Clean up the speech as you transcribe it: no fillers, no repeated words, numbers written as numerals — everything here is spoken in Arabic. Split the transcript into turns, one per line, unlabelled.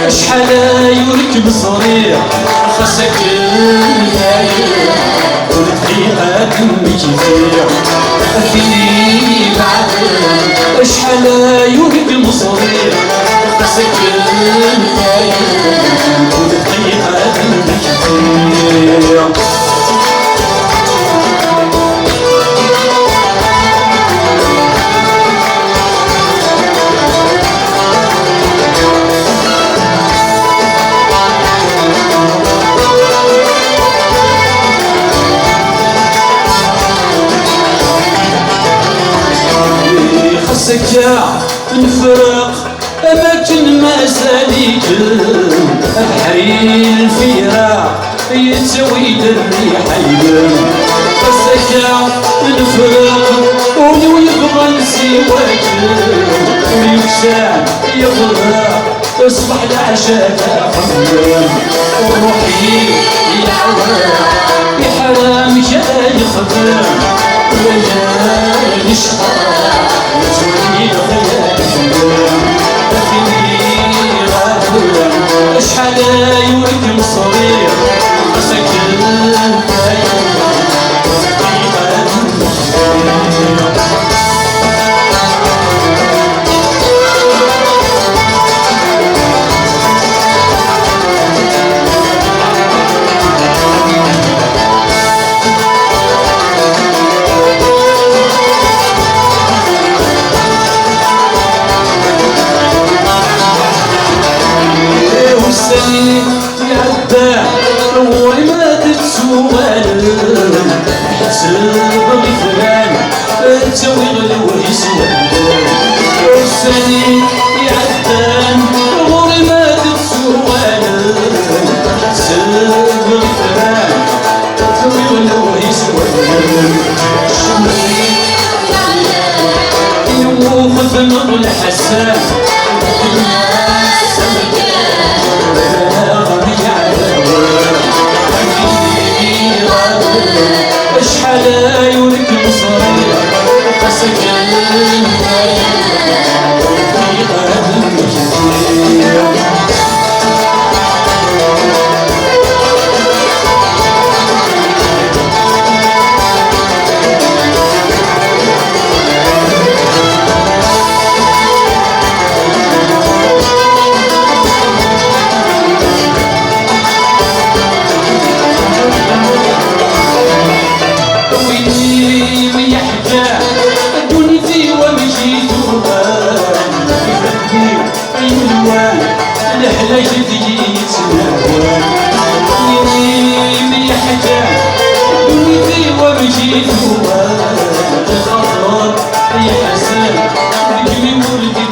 شحال يركب صريح خاصك الداير والدقيقة دمي كيفيع فيني بعدك شحال يركب صريح خاصك الداير والدقيقة دمي كيفيع سكة نفرق أماكن ما ساليك بحري الفراق يتسوي الريح يبان سكة نفرق ولو يبغى نسيواك ويكسان يغرق اصبح العشاء حمام وروحي يا عوام يا حرام جاي خدام وجاي نشقى شحال يوريك صغير مسكين تسوي غلو يسوى والسني يعدان غوري ما تسوى تسوي الفران تسوي غلو يسوى يوخذ من الحسان شحال يوريك بصريح لا يجدي يتناول من يحتاج ونيتي ومجيت هو الخطر يا حسن رجلي ولدي